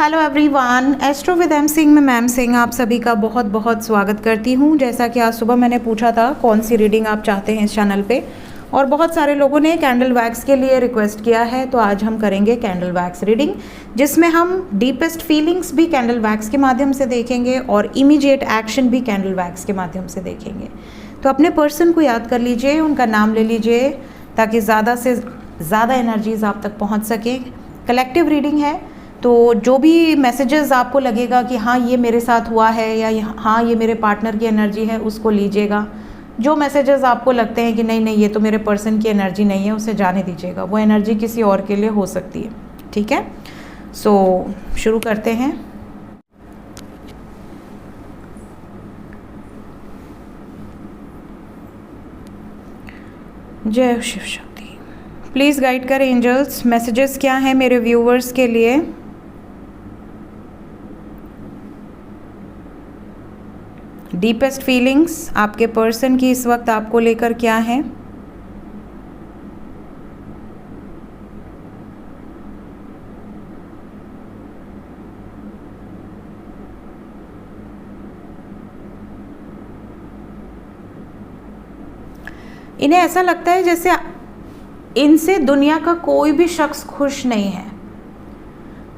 Hello everyone, astro with M Singh में ma'am Singh आप सभी का बहुत बहुत स्वागत करती हूँ। जैसा कि आज सुबह मैंने पूछा था कौन सी रीडिंग आप चाहते हैं इस चैनल पे, और बहुत सारे लोगों ने कैंडल वैक्स के लिए रिक्वेस्ट किया है, तो आज हम करेंगे कैंडल वैक्स रीडिंग, जिसमें हम डीपेस्ट फीलिंग्स भी कैंडल वैक्स के माध्यम से देखेंगे और इमीडिएट एक्शन भी कैंडल वैक्स के माध्यम से देखेंगे। तो अपने पर्सन को याद कर लीजिए, उनका नाम ले लीजिए ताकि ज़्यादा से ज़्यादा एनर्जीज आप तक पहुँच सके। कलेक्टिव रीडिंग है, तो जो भी मैसेजेस आपको लगेगा कि हाँ ये मेरे साथ हुआ है या हाँ ये मेरे पार्टनर की एनर्जी है, उसको लीजिएगा। जो मैसेजेस आपको लगते हैं कि नहीं नहीं ये तो मेरे पर्सन की एनर्जी नहीं है, उसे जाने दीजिएगा, वो एनर्जी किसी और के लिए हो सकती है। ठीक है, सो शुरू करते हैं। जय शिव शक्ति। प्लीज़ गाइड करें एंजल्स, मैसेजेस क्या हैं मेरे व्यूवर्स के लिए। डीपेस्ट फीलिंग्स आपके पर्सन की इस वक्त आपको लेकर क्या है। इन्हें ऐसा लगता है जैसे इनसे दुनिया का कोई भी शख्स खुश नहीं है।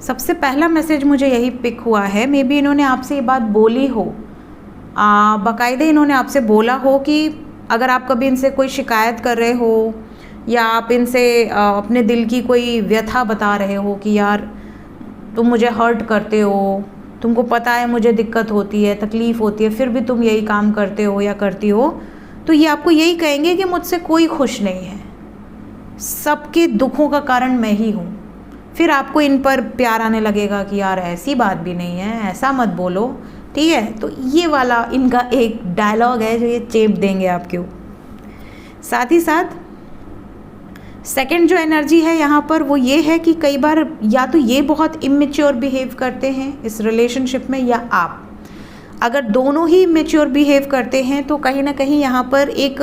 सबसे पहला मैसेज मुझे यही पिक हुआ है। मे बी इन्होंने आपसे ये बात बोली हो, बाकायदे इन्होंने आपसे बोला हो कि अगर आप कभी इनसे कोई शिकायत कर रहे हो या आप इनसे अपने दिल की कोई व्यथा बता रहे हो कि यार तुम मुझे हर्ट करते हो, तुमको पता है मुझे दिक्कत होती है, तकलीफ़ होती है, फिर भी तुम यही काम करते हो या करती हो, तो ये आपको यही कहेंगे कि मुझसे कोई खुश नहीं है, सबके दुखों का कारण मैं ही हूँ। फिर आपको इन पर प्यार आने लगेगा कि यार ऐसी बात भी नहीं है, ऐसा मत बोलो। ठीक है, तो ये वाला इनका एक डायलॉग है जो ये चेप देंगे आपके ऊपर। साथ ही साथ सेकंड जो एनर्जी है यहाँ पर वो ये है कि कई बार या तो ये बहुत इमेच्योर बिहेव करते हैं इस रिलेशनशिप में, या आप अगर दोनों ही इमेच्योर बिहेव करते हैं तो कहीं ना कहीं यहाँ पर एक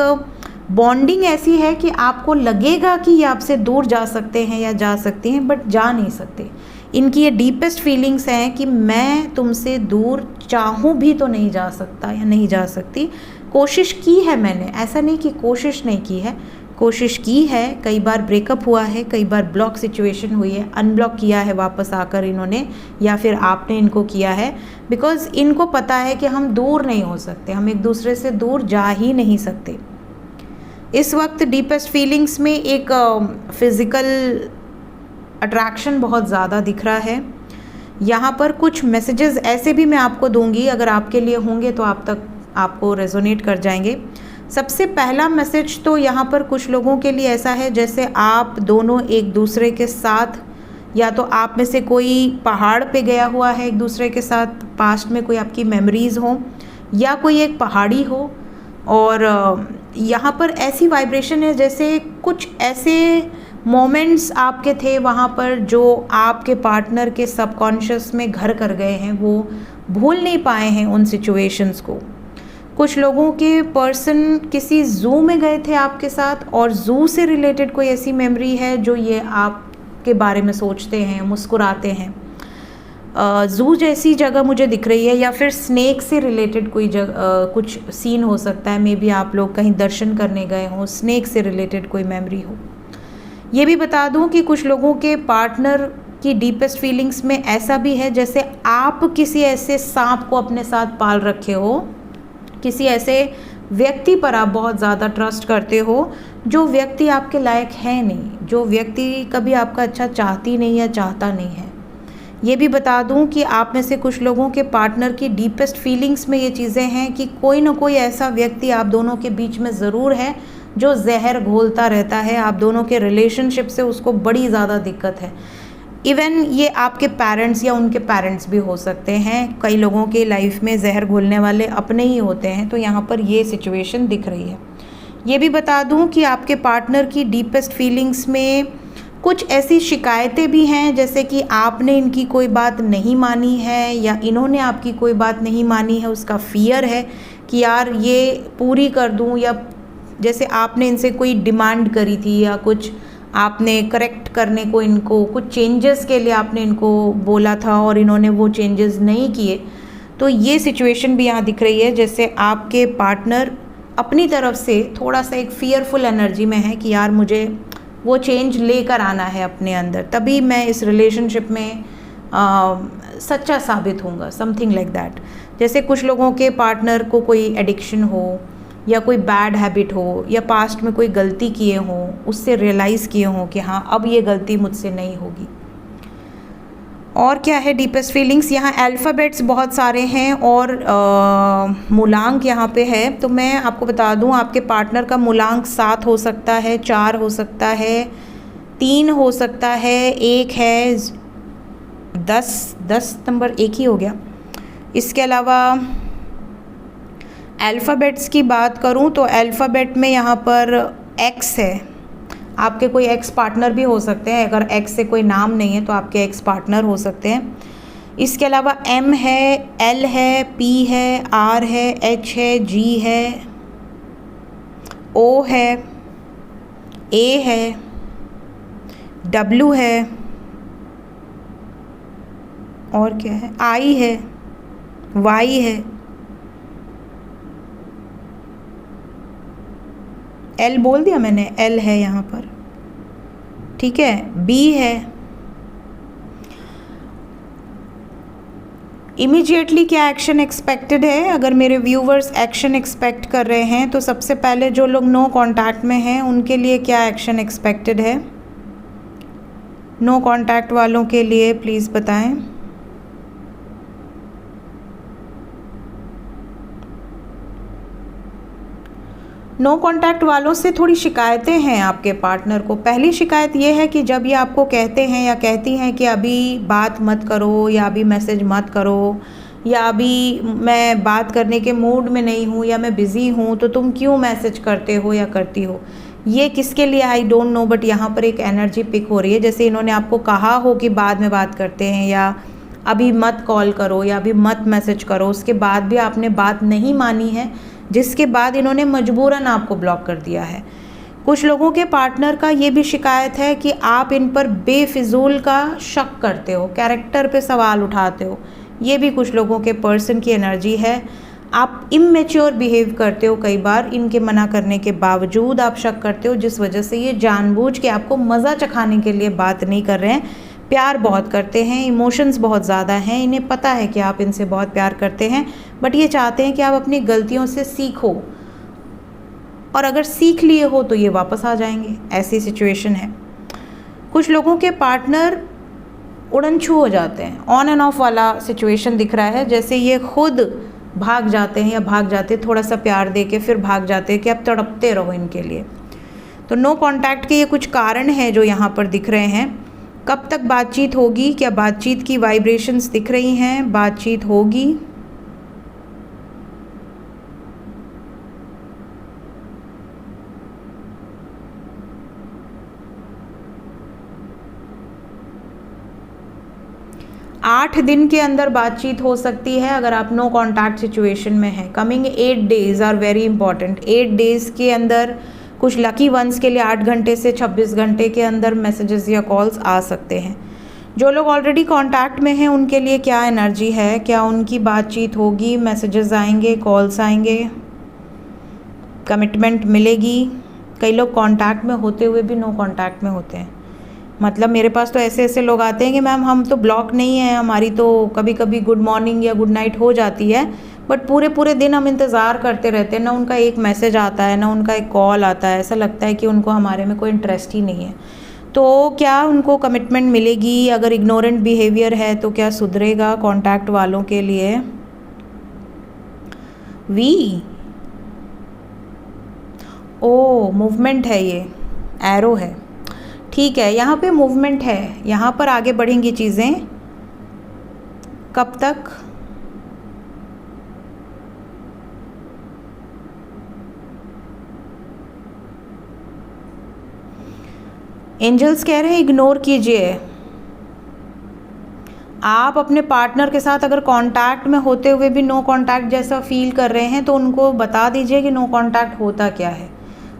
बॉन्डिंग ऐसी है कि आपको लगेगा कि ये आपसे दूर जा सकते हैं या जा सकती हैं, बट जा नहीं सकते। इनकी ये डीपेस्ट फीलिंग्स हैं कि मैं तुमसे दूर चाहूँ भी तो नहीं जा सकता या नहीं जा सकती। कोशिश की है मैंने, ऐसा नहीं कि कोशिश नहीं की है, कोशिश की है। कई बार ब्रेकअप हुआ है, कई बार ब्लॉक सिचुएशन हुई है, अनब्लॉक किया है वापस आकर इन्होंने, या फिर आपने इनको किया है, बिकॉज़ इनको पता है कि हम दूर नहीं हो सकते, हम एक दूसरे से दूर जा ही नहीं सकते। इस वक्त डीपेस्ट फीलिंग्स में एक फिज़िकल अट्रैक्शन बहुत ज़्यादा दिख रहा है। यहाँ पर कुछ मैसेजेस ऐसे भी मैं आपको दूंगी, अगर आपके लिए होंगे तो आप तक आपको रेजोनेट कर जाएंगे। सबसे पहला मैसेज तो यहाँ पर कुछ लोगों के लिए ऐसा है जैसे आप दोनों एक दूसरे के साथ, या तो आप में से कोई पहाड़ पे गया हुआ है एक दूसरे के साथ, पास्ट में कोई आपकी मेमोरीज़ हो या कोई एक पहाड़ी हो, और यहाँ पर ऐसी वाइब्रेशन है जैसे कुछ ऐसे मोमेंट्स आपके थे वहाँ पर जो आपके पार्टनर के सबकॉन्शियस में घर कर गए हैं, वो भूल नहीं पाए हैं उन सिचुएशंस को। कुछ लोगों के पर्सन किसी ज़ू में गए थे आपके साथ, और ज़ू से रिलेटेड कोई ऐसी मेमोरी है जो ये आपके बारे में सोचते हैं, मुस्कुराते हैं। ज़ू जैसी जगह मुझे दिख रही है, या फिर स्नेक से रिलेटेड कोई जगह कुछ सीन हो सकता है। मे बी आप लोग कहीं दर्शन करने गए हों, स्नेक से रिलेटेड कोई मेमोरी हो। ये भी बता दूं कि कुछ लोगों के पार्टनर की डीपेस्ट फीलिंग्स में ऐसा भी है जैसे आप किसी ऐसे सांप को अपने साथ पाल रखे हो, किसी ऐसे व्यक्ति पर आप बहुत ज़्यादा ट्रस्ट करते हो जो व्यक्ति आपके लायक है नहीं, जो व्यक्ति कभी आपका अच्छा चाहती नहीं या चाहता नहीं है। ये भी बता दूं कि आप में से कुछ लोगों के पार्टनर की डीपेस्ट फीलिंग्स में ये चीज़ें हैं कि कोई ना कोई ऐसा व्यक्ति आप दोनों के बीच में ज़रूर है जो जहर घोलता रहता है। आप दोनों के रिलेशनशिप से उसको बड़ी ज़्यादा दिक्कत है। इवन ये आपके पेरेंट्स या उनके पेरेंट्स भी हो सकते हैं। कई लोगों के लाइफ में जहर घोलने वाले अपने ही होते हैं, तो यहाँ पर ये सिचुएशन दिख रही है। ये भी बता दूं कि आपके पार्टनर की डीपेस्ट फीलिंग्स में कुछ ऐसी शिकायतें भी हैं जैसे कि आपने इनकी कोई बात नहीं मानी है या इन्होंने आपकी कोई बात नहीं मानी है। उसका फियर है कि यार ये पूरी कर दूं, या जैसे आपने इनसे कोई डिमांड करी थी या कुछ आपने करेक्ट करने को, इनको कुछ चेंजेस के लिए आपने इनको बोला था और इन्होंने वो चेंजेस नहीं किए। तो ये सिचुएशन भी यहाँ दिख रही है, जैसे आपके पार्टनर अपनी तरफ से थोड़ा सा एक फियरफुल एनर्जी में है कि यार मुझे वो चेंज लेकर आना है अपने अंदर, तभी मैं इस रिलेशनशिप में सच्चा साबित होऊंगा, समथिंग लाइक दैट। जैसे कुछ लोगों के पार्टनर को कोई एडिक्शन हो या कोई बैड हैबिट हो या पास्ट में कोई गलती किए हों, उससे रियलाइज़ किए हों कि हाँ अब ये गलती मुझसे नहीं होगी। और क्या है डीपेस्ट फीलिंग्स, यहाँ अल्फ़ाबेट्स बहुत सारे हैं और मूलांक यहाँ पे है। तो मैं आपको बता दूँ, आपके पार्टनर का मूलांक 7 हो सकता है, 4 हो सकता है, 3 हो सकता है, 1 है, 10 नंबर एक ही हो गया। इसके अलावा अल्फ़ाबेट्स की बात करूँ तो अल्फ़ाबेट में यहाँ पर एक्स है, आपके कोई एक्स पार्टनर भी हो सकते हैं, अगर एक्स से कोई नाम नहीं है तो आपके एक्स पार्टनर हो सकते हैं। इसके अलावा एम है, एल है, पी है, आर है, एच है, जी है, ओ है, ए है, डब्ल्यू है, और क्या है, आई है, वाई है, एल बोल दिया मैंने, एल है यहाँ पर, ठीक है, बी है। इमीडिएटली क्या एक्शन एक्सपेक्टेड है, अगर मेरे व्यूवर्स एक्शन एक्सपेक्ट कर रहे हैं तो सबसे पहले जो लोग नो कांटेक्ट में हैं उनके लिए क्या एक्शन एक्सपेक्टेड है? नो कांटेक्ट वालों के लिए प्लीज़ बताएं। नो कांटेक्ट वालों से थोड़ी शिकायतें हैं आपके पार्टनर को। पहली शिकायत ये है कि जब ये आपको कहते हैं या कहती हैं कि अभी बात मत करो या अभी मैसेज मत करो या अभी मैं बात करने के मूड में नहीं हूँ या मैं बिज़ी हूँ, तो तुम क्यों मैसेज करते हो या करती हो। ये किसके लिए आई डोंट नो, बट यहाँ पर एक एनर्जी पिक हो रही है, जैसे इन्होंने आपको कहा हो कि बाद में बात करते हैं या अभी मत कॉल करो या अभी मत मैसेज करो, उसके बाद भी आपने बात नहीं मानी है, जिसके बाद इन्होंने मजबूरन आपको ब्लॉक कर दिया है। कुछ लोगों के पार्टनर का ये भी शिकायत है कि आप इन पर बेफिजूल का शक करते हो, कैरेक्टर पे सवाल उठाते हो। ये भी कुछ लोगों के पर्सन की एनर्जी है। आप इमैच्योर बिहेव करते हो, कई बार इनके मना करने के बावजूद आप शक करते हो, जिस वजह से ये जानबूझ के आपको मज़ा चखाने के लिए बात नहीं कर रहे हैं। प्यार बहुत करते हैं, इमोशंस बहुत ज़्यादा हैं, इन्हें पता है कि आप इनसे बहुत प्यार करते हैं, बट ये चाहते हैं कि आप अपनी गलतियों से सीखो, और अगर सीख लिए हो तो ये वापस आ जाएंगे, ऐसी सिचुएशन है। कुछ लोगों के पार्टनर उड़नछू हो जाते हैं, ऑन एंड ऑफ वाला सिचुएशन दिख रहा है, जैसे ये खुद भाग जाते हैं या भाग जाते हैं, थोड़ा सा प्यार दे के फिर भाग जाते हैं कि आप तड़पते रहो इनके लिए। तो नो कांटेक्ट के ये कुछ कारण हैं जो यहाँ पर दिख रहे हैं। कब तक बातचीत होगी, क्या बातचीत की वाइब्रेशंस दिख रही हैं, बातचीत होगी? आठ दिन के अंदर बातचीत हो सकती है अगर आप नो कांटेक्ट सिचुएशन में हैं। Coming 8 days are very important. 8 days के अंदर कुछ लकी वंस के लिए 8 घंटे से 26 घंटे के अंदर मैसेजेस या कॉल्स आ सकते हैं। जो लोग ऑलरेडी कांटेक्ट में हैं उनके लिए क्या एनर्जी है, क्या उनकी बातचीत होगी, मैसेजेस आएंगे, कॉल्स आएंगे, कमिटमेंट मिलेगी? कई लोग कांटेक्ट में होते हुए भी नो कांटेक्ट में होते हैं। मतलब मेरे पास तो ऐसे ऐसे लोग आते हैं कि मैम हम तो ब्लॉक नहीं हैं, हमारी तो कभी कभी गुड मॉर्निंग या गुड नाइट हो जाती है, बट पूरे पूरे दिन हम इंतज़ार करते रहते हैं, ना उनका एक मैसेज आता है ना उनका एक कॉल आता है। ऐसा लगता है कि उनको हमारे में कोई इंटरेस्ट ही नहीं है। तो क्या उनको कमिटमेंट मिलेगी? अगर इग्नोरेंट बिहेवियर है तो क्या सुधरेगा कॉन्टैक्ट वालों के लिए? वी ओ मूवमेंट है, ये एरो है, ठीक है, यहाँ पे मूवमेंट है, यहाँ पर आगे बढ़ेंगी चीज़ें। कब तक? एंजल्स कह रहे हैं इग्नोर कीजिए। आप अपने पार्टनर के साथ अगर कांटेक्ट में होते हुए भी नो कांटेक्ट जैसा फील कर रहे हैं तो उनको बता दीजिए कि नो कांटेक्ट होता क्या है।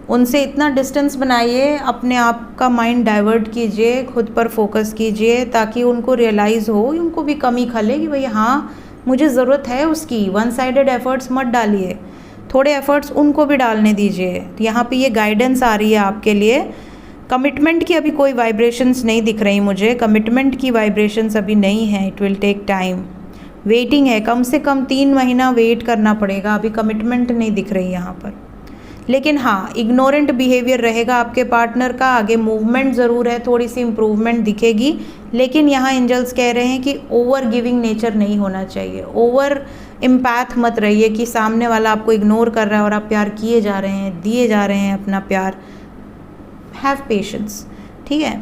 उनसे इतना डिस्टेंस बनाइए, अपने आप का माइंड डाइवर्ट कीजिए, खुद पर फोकस कीजिए, ताकि उनको रियलाइज़ हो, उनको भी कमी खले कि भाई हाँ मुझे ज़रूरत है उसकी। वन साइडेड एफर्ट्स मत डालिए, थोड़े एफर्ट्स उनको भी डालने दीजिए। यहाँ पे ये गाइडेंस आ रही है आपके लिए। कमिटमेंट की अभी कोई वाइब्रेशंस नहीं दिख रही मुझे, कमिटमेंट की वाइब्रेशंस अभी नहीं है। It will take time, waiting है, कम से कम 3 महीना वेट करना पड़ेगा। अभी कमिटमेंट नहीं दिख रही यहाँ पर, लेकिन हाँ इग्नोरेंट बिहेवियर रहेगा आपके पार्टनर का। आगे मूवमेंट ज़रूर है, थोड़ी सी इम्प्रूवमेंट दिखेगी, लेकिन यहाँ एंजल्स कह रहे हैं कि ओवर गिविंग नेचर नहीं होना चाहिए। ओवर एम्पैथ मत रहिए कि सामने वाला आपको इग्नोर कर रहा है और आप प्यार किए जा रहे हैं, दिए जा रहे हैं अपना प्यार। हैव पेशेंस, ठीक है।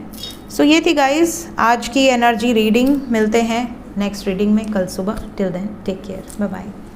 सो ये थी गाइस आज की एनर्जी रीडिंग। मिलते हैं नेक्स्ट रीडिंग में कल सुबह। Till then take care, bye bye.